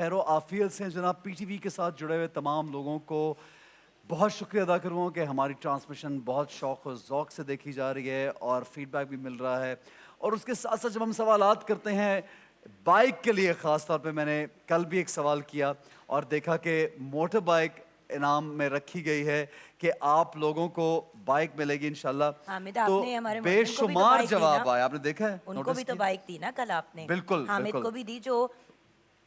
खैर आफियत से जनाब। पीटीवी के साथ जुड़े हुए तमाम लोगों को बहुत शुक्रिया अदा करूँगा कि हमारी ट्रांसमिशन बहुत शौक़ और ज़ौक़ से देखी जा रही है और फीडबैक भी मिल रहा है। और उसके साथ साथ जब हम सवालात करते हैं बाइक के लिए, ख़ास तौर पे मैंने कल भी एक सवाल किया और देखा कि मोटर बाइक इनाम में रखी गई है कि आप लोगों को बाइक मिलेगी इंशाल्लाह। हामिद, तो आपने हमारे उनको भी तो बेशुमार बाइक दी जवाब ना? आए, आपने देखा है, उनको नोटिस भी तो किया? बाइक दी ना कल आपने? बिल्कुल हामिद बिल्कुल को भी दी, जो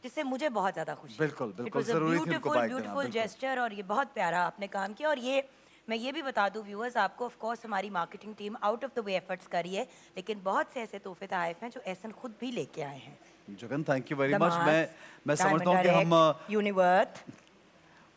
जिससे मुझे बहुत ज़्यादा खुशी है। बिल्कुल इट बिल्कुल वाज़ अ ज़रूरी थी उनको ब्यूटीफुल बाइक देना। ब्यूटीफुल बिल्कुल जेस्चर और ये बहुत प्यारा आपने काम किया। और ये मैं ये भी बता दूं व्यूअर्स आपको, ऑफ कोर्स हमारी marketing team out of the way efforts कर रही है, लेकिन बहुत से ऐसे तोहफे तोहफ़ हैं जो एहसन खुद भी लेके आए हैं। Jugan, thank you very much. दमास, मैं समझता डायमंड हूँ कि हम डायरेक्ट, यूनिवर्थ,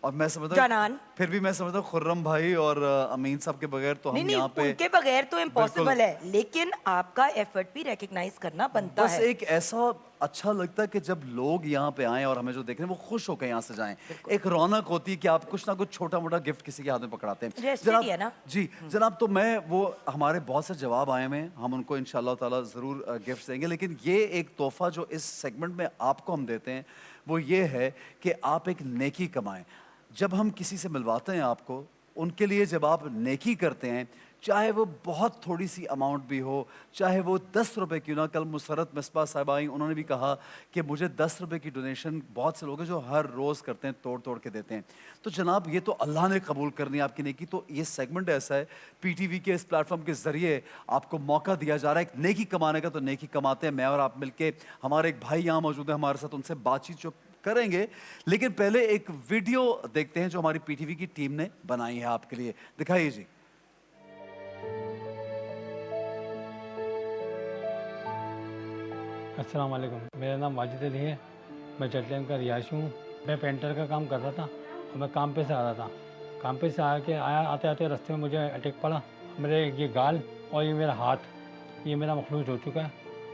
और मैं समझता हूँ जानान। फिर भी मैं समझता हूँ खुर्रम भाई और अमीन साहब के बगैर तो नहीं हम नहीं, यहाँ पे उनके बगैर तो बिल्कुल। इम्पॉसिबल है, लेकिन आपका एफर्ट भी रिकग्नाइज करना बनता बस है। एक ऐसा अच्छा लगता है कि जब लोग यहाँ पे आएं और हमें जो देख रहे हैं वो खुश होकर यहाँ से जाएं। एक रौनक होती है कि आप कुछ ना कुछ छोटा मोटा गिफ्ट किसी के हाथ में पकड़ाते हैं। जेस्चर ही जनाब है ना। जी जनाब, तो मैं वो हमारे बहुत से जवाब आए हुए हैं, हम उनको इंशाल्लाह ताला ज़रूर गिफ्ट देंगे। लेकिन ये एक तोहफा जो इस सेगमेंट में आपको हम देते हैं वो ये है कि आप एक नेकी कमाएं। जब हम किसी से मिलवाते हैं आपको, उनके लिए जब आप नेकी करते हैं, चाहे वो बहुत थोड़ी सी अमाउंट भी हो, चाहे वो 10 रुपए क्यों ना। कल मुसरत मिसबा साहब आई, उन्होंने भी कहा कि मुझे 10 रुपए की डोनेशन बहुत से लोग हैं जो हर रोज़ करते हैं, तोड़ तोड़ के देते हैं। तो जनाब ये तो अल्लाह ने कबूल करनी है आपकी नेकी। तो ये सेगमेंट ऐसा है, पीटीवी के इस प्लेटफॉर्म के ज़रिए आपको मौका दिया जा रहा है एक नेकी कमाने का। तो नेकी कमाते हैं, मैं और आप मिलके। हमारे एक भाई यहाँ मौजूद है हमारे साथ, उनसे बातचीत जो करेंगे। लेकिन पहले एक वीडियो देखते हैं जो हमारी पीटीवी की टीम ने बनाई है आपके लिए। दिखाइए जी। अस्सलाम वालेकुम, मेरा नाम वाजिद अली है। मैं चटलेन का रिहायशी हूँ। मैं पेंटर का काम कर रहा था और मैं काम पे से आ रहा था। काम पे से आते आते रास्ते में मुझे अटैक पड़ा। मेरे ये गाल और ये मेरा हाथ, ये मेरा मखलूज हो चुका है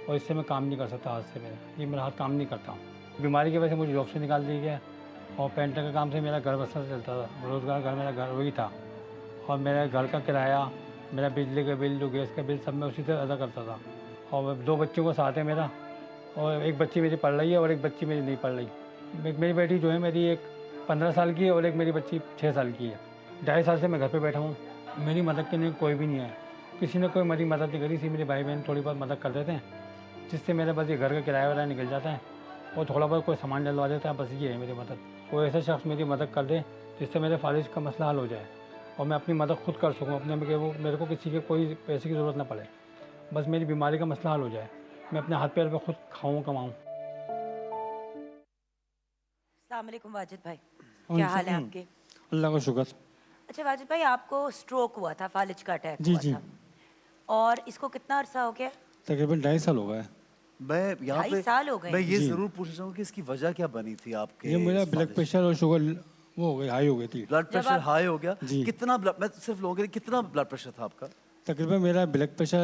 और इससे मैं काम नहीं कर सकता। हाथ से ये मेरा हाथ काम नहीं करता। बीमारी की वजह से मुझे जॉब से निकाल दिया गया और पेंटर का काम से मेरा घर बसर चलता था। रोज़गार घर मेरा घर वही था और मेरे घर का किराया, मेरा बिजली का बिल, जो गैस का बिल, सब मैं उसी से अदा करता था। और 2 बच्चों को साथ है मेरा, और एक बच्ची मेरी पढ़ रही है और एक बच्ची मेरी नहीं पढ़ रही। मेरी बेटी जो है मेरी, एक 15 साल की है और एक मेरी बच्ची 6 साल की है। 2.5 साल से मैं घर पे बैठा हूँ। मेरी मदद के लिए कोई भी नहीं है, किसी ने कोई मेरी मदद नहीं करी। इसी मेरे भाई बहन थोड़ी बहुत मदद कर देते हैं, जिससे मेरे बस ये घर का किराया वाला निकल जाता है और थोड़ा बहुत कोई सामान डलवा देता है। बस ये है मेरी मदद। कोई ऐसा शख्स मेरी मदद कर दे जिससे मेरे फालिज का मसला हल हो जाए और मैं अपनी मदद खुद कर सकूँ अपने में, कि वो मेरे को किसी के कोई पैसे की ज़रूरत ना पड़े। बस मेरी बीमारी का मसला हल हो जाए, मैं अपने हाथ पैर पे खुद खाऊं कमाऊं। अस्सलाम वालेकुम वाजिद भाई, क्या हाल है आपके? अल्लाह का शुक्र। अच्छा वाजिद भाई, आपको स्ट्रोक हुआ था, फालिज का अटैक जी हुआ जी, था, और इसको कितना अरसा हो गया? तकरीबन 2.5 साल हो गए। मैं यहाँ 2.5 पे साल हो गए? मैं ये जी। जरूर पूछना चाहूँगा कि इसकी वजह क्या बनी थी आपके? ये मेरा इस ब्लड फालिज प्रेशर और शुगर वो हो गई, हाई हो गई थी। ब्लड जब प्रेशर आप हाई हो गया? जी। कितना ब्लड, मैं सिर्फ लोगों के लिए, कितना ब्लड प्रेशर था आपका? तकरीबन मेरा ब्लड प्रेशर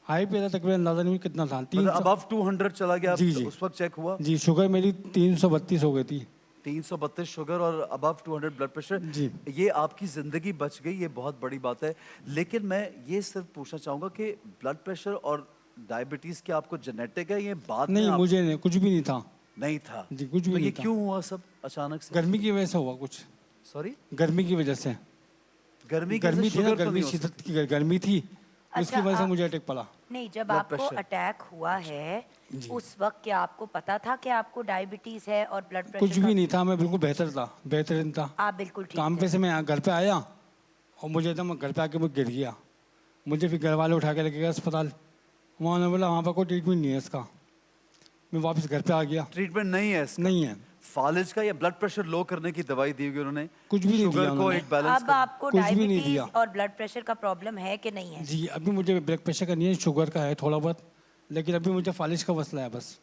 हाई पे था, तकरीबन अंदाज़ा नहीं कितना था, मतलब 300। अबव 200 चला गया? जी जी उस वक्त चेक हुआ? जी, शुगर मेरी 332 हो गई थी। 332 शुगर और अबव 200 ब्लड प्रेशर। जी। ये आपकी ज़िंदगी बच गई, ये बहुत बड़ी बात है। लेकिन मैं ये सिर्फ पूछना चाहूँगा कि ब्लड प्रेशर और डायबिटीज़ क्या आपको जेनेटिक है, ये बाद में नहीं, आप मुझे नहीं, कुछ भी नहीं था। नहीं था? जी, कुछ भी तो ये नहीं था। क्यों हुआ सब अचानक से? गर्मी की वजह से हुआ कुछ। सॉरी? गर्मी की वजह से। गर्मी की वजह से गर्मी थी ना, शुगर तो गर्मी नहीं हो शिद्दत सकती? की गर्मी थी, उसकी वजह से आप मुझे अटैक पड़ा। नहीं, जब ब्लड आपको प्रेशर। अटैक हुआ है जी। उस वक्त क्या आपको पता था कि आपको डायबिटीज है और ब्लड कुछ प्रेशर भी नहीं था, मैं बिल्कुल बेहतर था, बेहतरीन था। आप बिल्कुल ठीक काम थे? पे से मैं यहाँ घर पे आया और मुझे एकदम घर पे आके मैं गिर गया। मुझे फिर घर वाले उठा के लेके गए अस्पताल। वहाँ ने बोला वहाँ पर कोई ट्रीटमेंट नहीं है इसका। मैं वापस घर पे आ गया। ट्रीटमेंट नहीं है इसका? नहीं है, फालिज का या ब्लड प्रेशर लो करने की दवाई दी होगी उन्होंने? कुछ भी नहीं शुगर दिया को उन्होंने। एक बैलेंस अब कर। आपको कुछ भी नहीं डायबिटीज दिया। और ब्लड प्रेशर का प्रॉब्लम है कि नहीं है? जी, अभी मुझे ब्लड प्रेशर का नहीं है, शुगर का है थोड़ा बहुत, लेकिन अभी मुझे फालिज का मसला है बस।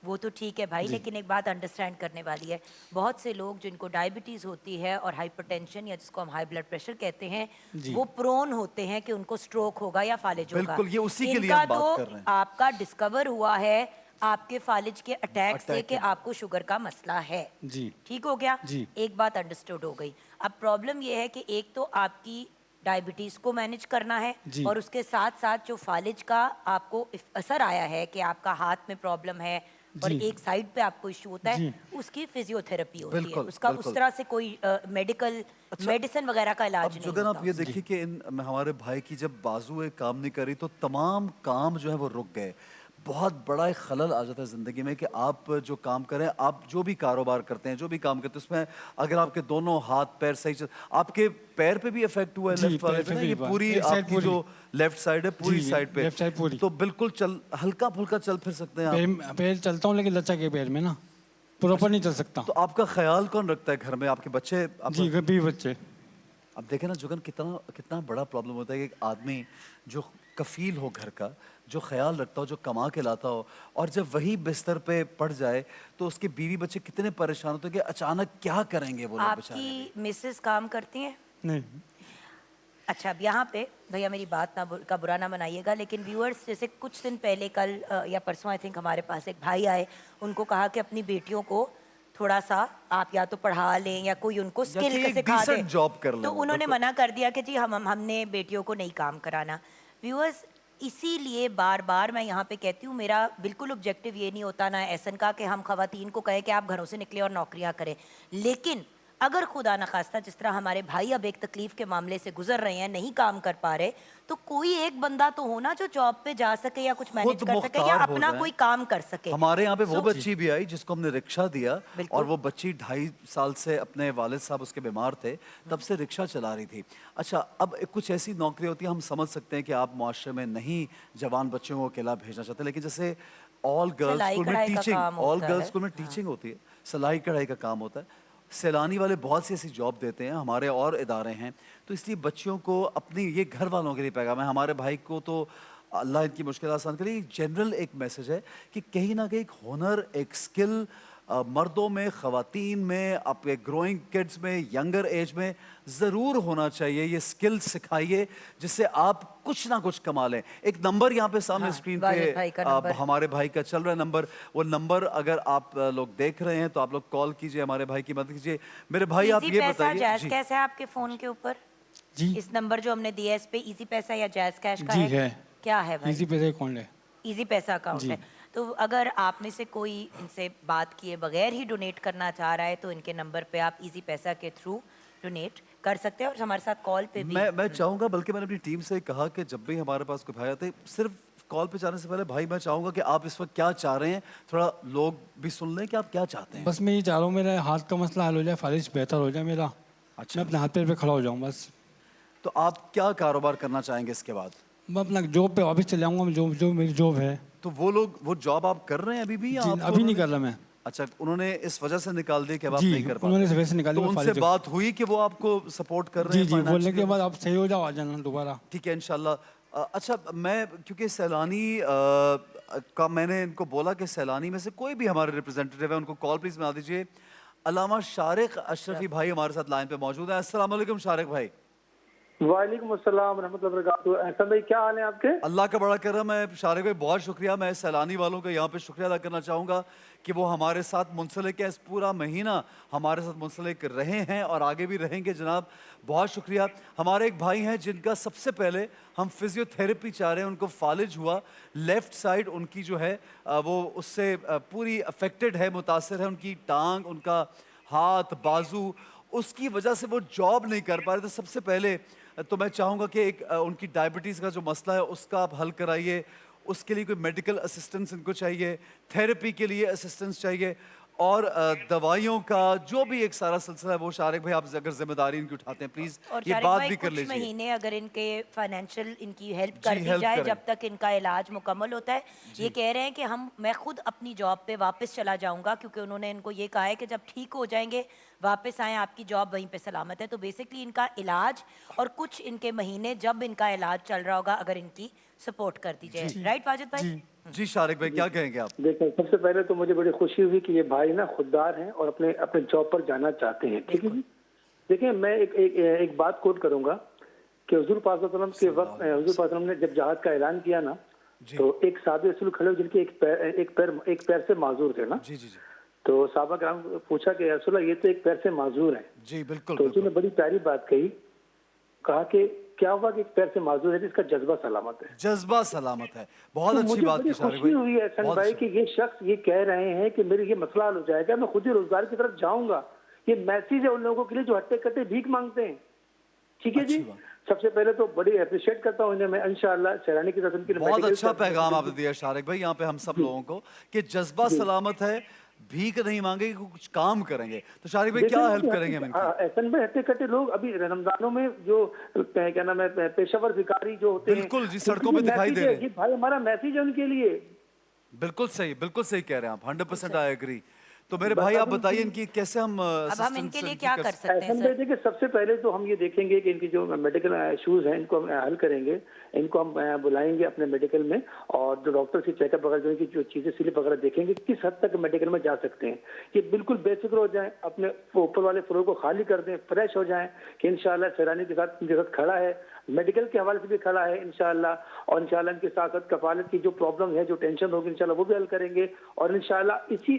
वो तो ठीक है भाई, लेकिन एक बात अंडरस्टैंड करने वाली है। बहुत से लोग जिनको डायबिटीज होती है और हाइपरटेंशन या जिसको हम हाई ब्लड प्रेशर कहते हैं, जी। वो प्रोन होते हैं कि उनको स्ट्रोक होगा या फालिज होगा। बिल्कुल, ये उसी के लिए इनका हम बात तो कर रहे हैं। आपका डिस्कवर हुआ है आपके फालिज के अटैक से अटैक कि के- आपको शुगर का मसला है। जी ठीक हो गया? जी। एक बात अंडरस्टूड हो गई। अब प्रॉब्लम ये है कि एक तो आपकी डायबिटीज को मैनेज करना है जी। और उसके साथ साथ जो फालिज का आपको असर आया है कि आपका हाथ में प्रॉब्लम है, और जी। एक साइड पे आपको इशू होता है, जी। उसकी फिजियोथेरेपी होती है, बिल्कुल, उसका उस बिल्कुल। तरह से कोई मेडिकल मेडिसिन वगैरह का अब इलाज नहीं जुगन होता आप ये उसका। देखिए कि हमारे भाई की जब बाजुएं काम नहीं करी तो तमाम काम जो है वो रुक गए। बहुत बड़ा एक खलल आ जाता है ज़िंदगी में कि आप जो काम करें, आप जो भी कारोबार करते हैं, जो भी काम करते हैं, उसमें अगर आपके दोनों हाथ पैर सही चल, आपके पैर पे भी इफेक्ट हुआ है जी, लेफ्ट वाले पैर पे पे ना, भी ये हुआ। पूरी एक साइड आपकी पूरी। जो लेफ्ट साइड है पूरी जी, साइड पे, लेफ्ट साइड पूरी। तो बिल्कुल चल हल्का फुल्का चल फिर सकते हैं आप। पैर पैर चलता हूँ लेकिन लचक है पैर में ना, प्रॉपर नहीं चल सकता। तो आपका ख्याल कौन रखता है घर में? आपके बच्चे आपका? जी, भी बच्चे। अब देखें ना जुगन, कितना कितना बड़ा प्रॉब्लम होता है कि एक आदमी जो कफील हो घर का, जो ख्याल रखता हो, जो कमा के लाता हो, और जब वही बिस्तर पे पड़ जाए तो उसके बीवी बच्चे कितने परेशान होते हैं कि अचानक क्या करेंगे वो लोग बेचारे भी। आपकी मिसेस काम करती हैं? नहीं। अच्छा, अब यहाँ पे भैया मेरी बात का बुरा ना मनाइएगा, लेकिन व्यूअर्स जैसे कुछ दिन पहले कल या परसों आई थिंक हमारे पास एक भाई आए, उनको कहा कि अपनी बेटियों को थोड़ा सा आप या तो पढ़ा लें या कोई उनको या स्किल कि एक सिखा दें। decent job कर लें तो वो, उन्होंने बिल्कुल। मना कर दिया कि जी हमने बेटियों को नहीं काम कराना। व्यूअर्स, इसीलिए बार बार मैं यहाँ पे कहती हूँ, मेरा बिल्कुल ऑब्जेक्टिव ये नहीं होता ना ऐसन का कि हम खवातीन को कहें कि आप घरों से निकले और नौकरियाँ करें, लेकिन अगर खुदा न खास्ता जिस तरह हमारे भाई अब एक तकलीफ के मामले से गुजर रहे हैं, नहीं काम कर पा रहे, तो कोई एक बंदा तो होना जो जॉब पे जा सके या कुछ मैनेज खुद कर सके या मुख्तार हो अपना जाएं। कोई काम कर सके। हमारे यहाँ पे वो So- बच्ची भी आई जिसको हमने रिक्शा दिया, और बिल्कुल। वो बच्ची 2.5 साल से, अपने वालिद साहब उसके बीमार थे तब से रिक्शा चला रही थी। अच्छा, अब कुछ ऐसी नौकरी होती है, हम समझ सकते हैं कि आप मुआशरे में नहीं जवान बच्चों को अकेला भेजना चाहते, लेकिन जैसे ऑल गर्ल्स सिलाई स्कूल में कढ़ाई का टीचिंग, काम ऑल होता गर्ल्स है। स्कूल में टीचिंग होती है, सिलाई कढ़ाई का काम होता है, सैलानी वाले बहुत सी ऐसी जॉब देते हैं, हमारे और इदारे हैं। तो इसलिए बच्चियों को अपनी, ये घर वालों के लिए पैगाम है, हमारे भाई को तो अल्लाह इनकी मुश्किल आसान करे। ये जनरल एक मैसेज है कि कहीं ना कहीं एक हुनर, एक स्किल मर्दों में, ख़वातीन में, आपके ग्रोइंग किड्स में, यंगर एज में ज़रूर होना चाहिए। ये स्किल सिखाइए जिससे आप कुछ ना कुछ कमा लें। एक नंबर यहाँ पे सामने हाँ, स्क्रीन वाजिद भाई पे का नंबर। हमारे भाई का चल रहा है नंबर, वो नंबर अगर आप लोग देख रहे हैं तो आप लोग कॉल कीजिए, हमारे भाई की मदद कीजिए। मेरे भाई आप इजी ये पैसा बताइए जैज जी। कैश है आपके फोन के ऊपर? जी। इस नंबर जो हमने दिया है, इस पे इजी पैसा या जैज कैश का जी है? है। क्या है भाई? इजी पैसे अकाउंट है। इजी पैसा अकाउंट जी। है। तो अगर आप में से कोई इनसे बात किए बगैर ही डोनेट करना चाह रहा है तो इनके नंबर पे आप इजी पैसा के थ्रू डोनेट कर सकते हैं, और हमारे साथ कॉल पे भी। मैं चाहूंगा, बल्कि मैंने अपनी टीम से कहा कि जब भी हमारे पास कोई भाई आते हैं, सिर्फ कॉल पे जाने से पहले भाई मैं चाहूंगा कि आप इस वक्त क्या चाह रहे हैं, थोड़ा लोग भी सुन लें कि आप क्या चाहते हैं। बस मैं ये चाह रहा हूँ मेरे हाथ का मसला हल हो जाए, फालिश बेहतर हो जाए मेरा। अच्छा। मैं अपने हाथ पैर पे खड़ा हो जाऊँ बस। तो आप क्या कारोबार करना चाहेंगे इसके बाद? मैं अपना जॉब पे वापस चले जाऊँगा, जो जो मेरी जॉब है। तो वो लोग, वो जॉब आप कर रहे हैं अभी भी या जी, आपको अभी नहीं उन्होंने- कर रहा मैं। अच्छा, उन्होंने इस वजह से निकाल दिया कि अब आप जी, नहीं कर पाते। उन्होंने इस वजह से निकाली, तो मैं उनसे फालिज हूँ। बात हुई कि वो आपको सपोर्ट कर रहे जी हैं जी, बोलने के financially? बाद आप सही हो जाओ, आ जाना दोबारा। ठीक है इंशाल्लाह। अच्छा, मैं क्योंकि सैलानी का मैंने इनको बोला कि सैलानी में से कोई भी हमारे रिप्रेजेंटेटिव है उनको कॉल प्लीज बना दीजिए। अल्लामा शारिक अशरफी भाई हमारे साथ लाइन पे मौजूद है। अस्सलाम वालेकुम शारिक भाई। वालेकुम अस्सलाम रहमतुल्लाहि व बरकातुहू। एहसन भाई क्या हाल है आपके? अल्लाह का बड़ा करम है शारिक भाई, बहुत शुक्रिया। मैं सैलानी वालों का यहाँ पे शुक्रिया अदा करना चाहूँगा कि वो हमारे साथ मुंसलिक है, इस पूरा महीना हमारे साथ मुंसलिक रहे हैं और आगे भी रहेंगे जनाब, बहुत शुक्रिया। हमारे एक भाई हैं जिनका सबसे पहले हम फिजियोथेरेपी चाह रहे हैं, उनको फालिज हुआ, लेफ़्ट साइड उनकी जो है वो उससे पूरी अफेक्टेड है, मुतासर है, उनकी टांग, उनका हाथ, बाजू, उसकी वजह से वो जॉब नहीं कर पा रहे। तो सबसे पहले तो मैं चाहूँगा कि एक उनकी डायबिटीज़ का जो मसला है उसका आप हल कराइए, उसके लिए कोई मेडिकल असिस्टेंस इनको चाहिए, थेरेपी के लिए असिस्टेंस चाहिए, और दवाइयों का जो भी एक सारा सिलसिला है वो शारिक भाई आप अगर जिम्मेदारी इनकी उठाते हैं प्लीज़ और ये शारिक बात भाई भी कर कुछ लीजिए। महीने अगर इनके फाइनेंशियल इनकी हेल्प जी, कर दी help जाए करें। जब तक इनका इलाज मुकम्मल होता है। ये कह रहे हैं कि मैं खुद अपनी जॉब पे वापस चला जाऊंगा, क्योंकि उन्होंने इनको ये कहा है कि जब ठीक हो जाएंगे वापस आए, आपकी जॉब वहीं पे सलामत है। तो बेसिकली इनका इलाज और कुछ इनके महीने जब इनका इलाज चल रहा होगा अगर इनकी सपोर्ट कर दी जाए। राइट वाजिद भाई? जी शारिक भाई क्या कहेंगे आप? देखिए, सबसे पहले तो मुझे बड़ी खुशी हुई कि ये भाई ना खुददार हैं और अपने अपने जॉब पर जाना चाहते हैं। ठीक है जी। देखिए, मैं एक बात कोट करूंगा कि हुजूर पाक सल्लल्लाहु अलैहि वसल्लम के वक्त हुजूर पाक सल्लल्लाहु अलैहि वसल्लम ने जब जहाद का ऐलान किया ना, तो एक साहबी रसूल खड़े हुए जिनके एक पैर से माजूर थे ना। जी जी जी तो साहबा कराम पूछा कि या रसूल अल्लाह, ये तो एक पैर से माजूर है। जी बिल्कुल तो उसने बिल्कुल। बड़ी प्यारी बात कही, कहा कि क्या हुआ कि एक पैर से माजूर है, इसका जज्बा सलामत है। जज्बा सलामत है। बहुत तो अच्छी मुझे बात बड़ी की शारिक खुशी भाई। हुई है एहसन बहुत भाई अच्छी। कि ये शख्स ये कह रहे हैं कि मेरे ये मसला हल हो जाएगा, मैं खुद ही रोजगार की तरफ जाऊंगा। ये मैसेज है उन लोगों के लिए जो हट्टे कट्टे भीख मांगते हैं। ठीक है जी, अच्छी बात। सबसे पहले तो बड़ी अप्रिशिएट करता हूँ इन्हें मैं, इंशाअल्लाह सैलानी की तरफ उनके लिए बहुत मेडिकल अच्छा पैगाम आपने दिया शारिक भाई यहाँ पे हम सब लोगों को कि जज्बा सलामत है, भीख नहीं मांगेंगे, कुछ काम करेंगे। तो शारिक भाई क्या हेल्प करेंगे हम इनकी? ऐसन में हट्टे कट्टे लोग अभी रमजानों में जो क्या नाम है पेशेवर भिखारी जो होते हैं, बिल्कुल जी, उनके सड़कों लिए पे दिखाई मैसेज दे है, रहे हैं। ये भाई हमारा मैसेज है उनके लिए। बिल्कुल सही कह रहे हैं आप। 100% आई एग्री। तो मेरे भाई आप बताइए इनकी कैसे हम अब हम इनके लिए क्या कर सकते हैं ऐसा सर? देखिए, सबसे पहले तो हम ये देखेंगे कि इनकी जो मेडिकल इश्यूज हैं इनको हम हल करेंगे। इनको हम बुलाएंगे अपने मेडिकल में, और जो डॉक्टर की चेकअप वगैरह जो इनकी जो चीजें स्लिप वगैरह देखेंगे किस हद तक मेडिकल में जा सकते हैं। ये बिल्कुल बेफिक्र हो जाएं, अपने ऊपर वाले फ्लोर को खाली कर दें, फ्रेश हो जाएं कि इंशाल्लाह सैलानी के साथ इनके साथ खड़ा है, मेडिकल के हवाले से भी खड़ा है इंशाल्लाह। और इंशाल्लाह इनके साथ साथ कफालत की जो प्रॉब्लम है, जो टेंशन होगी, इंशाल्लाह वो भी हल करेंगे। और इंशाल्लाह इसी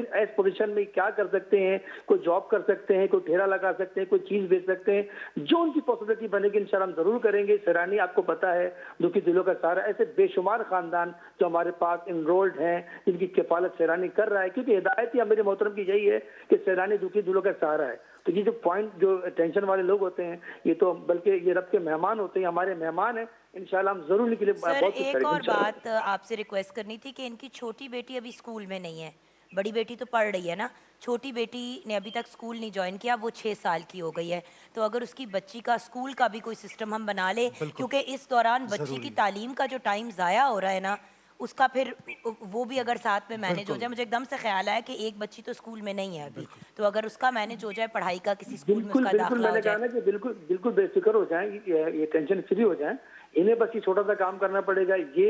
एज पोजीशन में क्या कर सकते हैं, कोई जॉब कर सकते हैं, कोई ठेला लगा सकते हैं, कोई चीज बेच सकते हैं, जो उनकी पॉसिबिलिटी बनेगी इंशाल्लाह हम जरूर करेंगे। सैलानी आपको पता है दुखी दिलों का सारा, ऐसे बेशुमार खानदान जो हमारे पास इनरोल्ड हैं जिनकी किफालत सैलानी कर रहा है, क्योंकि हिदायत ही मेरे मोहतरम की यही है कि सैलानी दुखी दिलों का सहारा है। तो ये जो पॉइंट जो टेंशन वाले लोग होते हैं, ये तो बल्कि ये रब के मेहमान होते हैं, हमारे मेहमान हैं। इंशाल्लाह हम जरूर इनके लिए सर बहुत कुछ एक करेंगे और इंशाल्लाह। बात आपसे रिक्वेस्ट करनी थी कि इनकी छोटी बेटी अभी स्कूल में नहीं है, बड़ी बेटी तो पढ़ रही है ना, छोटी बेटी ने अभी तक स्कूल नहीं ज्वाइन किया, वो 6 साल की हो गई है। तो अगर उसकी बच्ची का स्कूल का भी कोई सिस्टम हम बना ले, क्योंकि इस दौरान बच्ची की तालीम का जो टाइम ज़ाया हो रहा है ना, उसका फिर वो भी अगर साथ में मैनेज हो जाए। मुझे एकदम से ख्याल आया कि एक बच्ची तो स्कूल में नहीं है अभी, तो अगर उसका मैनेज हो जाए, पढ़ाई का किसी स्कूल में बिल्कुल उसका बिल्कुल, दाखिला हो मैंने कहा जाए। ना कि बिल्कुल बिल्कुल बेफिक्र हो जाएं, ये टेंशन फ्री हो जाएं। इन्हें बस ये छोटा सा काम करना पड़ेगा। ये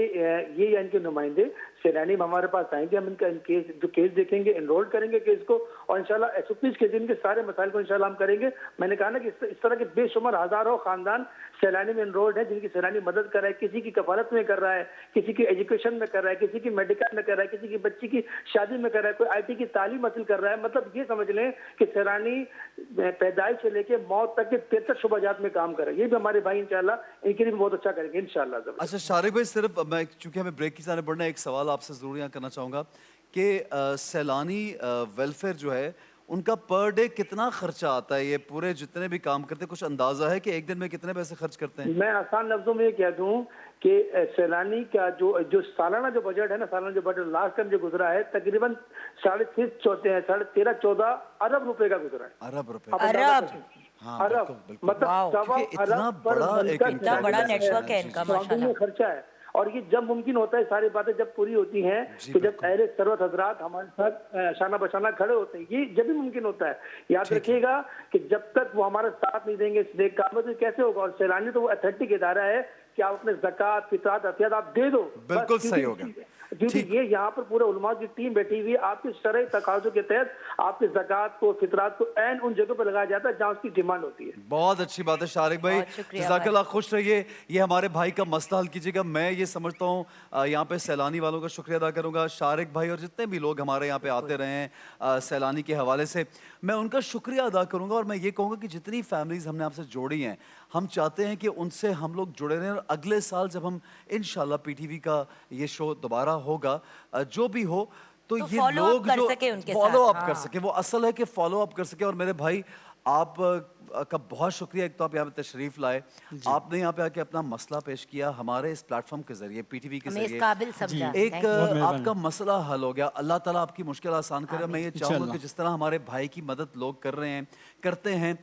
या इनके नुमाइंदे सैलानी में हमारे पास आएंगे, हम इनका केस जो केस देखेंगे, एनरोल करेंगे केस को, और इंशाल्लाह एसओपीज के दिन के सारे मसाइल को इंशाल्लाह हम करेंगे। मैंने कहा ना कि इस तरह के बेशुमार हजारों खानदान सैलानी में एनरोल्ड है, जिनकी सैलानी मदद कर रहा है, किसी की कफालत में कर रहा है, किसी की एजुकेशन में कर रहा है, किसी की मेडिकल में कर रहा है, किसी की बच्ची की शादी में कर रहा है, कोई आईटी की तालीम हासिल कर रहा है। मतलब ये समझ लें कि सैलानी पैदाइश से लेके मौत तक के 63 शुबाजात में काम कर रहा है। ये भी हमारे भाई इंशाल्लाह इनके लिए भी बहुत अच्छा करेंगे इंशाल्लाह। अच्छा शारिक भाई, सिर्फ मैं चूंकि हमें ब्रेक की जाने बढ़ना है, एक सवाल आपसे जरूर यहाँ करना चाहूँगा कि सैलानी वेलफेयर जो है उनका पर डे कितना खर्चा आता है? ये पूरे जितने भी काम करते हैं, कुछ अंदाजा है कि एक दिन में कितने पैसे खर्च करते हैं? मैं आसान लफ्जों में ये कह दूं कि सैलानी का जो सालाना जो बजट है ना, सालाना जो बजट लास्ट टाइम जो गुजरा है तकरीबन 13.5-14 अरब रुपए का गुजरा है। अरब रुपए? अब अंदाजा अरब? करें। हाँ, अरब बिल्कुल, बिल्कुल। मतलब वाओ। सवा क्योंकि इतना अरब पर बड़ा एक बनकर इतना बड़ा सैलानी नेटवर्क है इनका, माशाल्लाह। खर्चा है। और ये जब मुमकिन होता है, सारी बातें जब पूरी होती हैं कि जब अहले सरवत हजरात हमारे साथ शाना बशाना खड़े होते हैं, ये जब भी मुमकिन होता है। याद रखिएगा कि जब तक वो हमारा साथ नहीं देंगे इस नेक काम में, तो कैसे होगा? और सैलानी तो वो अथेंटिक इदारा है कि आप अपने ज़कात फितरात अतियात आप दे दो, बिल्कुल बस। सही होगा। क्योंकि ये यहाँ पर पूरे उलमा की टीम बैठी हुई है, आपके शरई तकाज़ों के तहत आपके ज़कात को फितरात को ऐन उन जगहों पर लगाया जाता है जहाँ उसकी डिमांड होती है। बहुत अच्छी बात है शारिक भाई, बहुत शुक्रिया जज़ाकल्लाह, खुश रहिए। ये हमारे भाई का मसला हल कीजिएगा। मैं ये समझता हूँ यहाँ पे सैलानी वालों का शुक्रिया अदा करूँगा, शारिक भाई और जितने भी लोग हमारे यहाँ पे आते रहे हैं सैलानी के हवाले से, मैं उनका शुक्रिया अदा करूँगा। और मैं ये कहूँगा कि जितनी फैमिलीज़ हमने आपसे जोड़ी हैं, हम चाहते हैं कि उनसे हम लोग जुड़े रहें। और अगले साल जब हम इंशाल्लाह पीटीवी का ये शो दोबारा होगा, जो भी हो, तो ये follow up लोग कर जो सके उनके फॉलो साथ, अप कर हाँ। सके, वो असल है कि फॉलो अप कर सके। और मेरे भाई आप का बहुत शुक्रिया, एक तो आप यहाँ पे तशरीफ लाए, आपने यहाँ पे आके अपना मसला पेश किया हमारे इस प्लेटफॉर्म के जरिए, पीटीवी के हमें इस जरिए। काबिल समझा। एक Thank you। बहुत मेहरबानी। आपका मसला हल हो गया। अल्लाह ताला आपकी मुश्किल आसान करे। मैं ये चाहूँगा इंशाल्लाह। कि जिस तरह हमारे भाई की मदद लोग कर रहे हैं, करते हैं,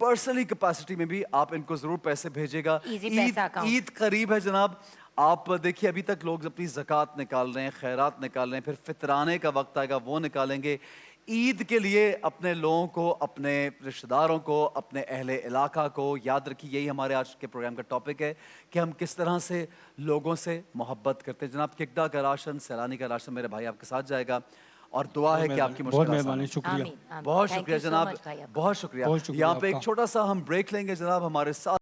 पर्सनली कैपेसिटी में भी आप इनको जरूर पैसे भेजेगा। Easy पैसा account। ईद करीब है जनाब, आप देखिए अभी तक लोग अपनी ज़कात निकाल रहे हैं, खैरात निकाल रहे हैं, फिर फितराने का वक्त आएगा वो निकालेंगे। ईद के लिए अपने लोगों को, अपने रिश्तेदारों को, अपने अहले इलाका को याद रखिए। यही हमारे आज के प्रोग्राम का टॉपिक है कि हम किस तरह से लोगों से मोहब्बत करते हैं। जनाब किकड़ा का राशन, सैलानी का राशन मेरे भाई आपके साथ जाएगा, और दुआ है कि आपकी बहुत मुश्किल आसान मेहरबानी, हो। शुक्रिया। आमीन, आमीन। बहुत Thank शुक्रिया you so जनाब, much भाई आपका। बहुत शुक्रिया। बहुत शुक्रिया यहाँ पे एक आपका। छोटा सा हम ब्रेक लेंगे जनाब, हमारे साथ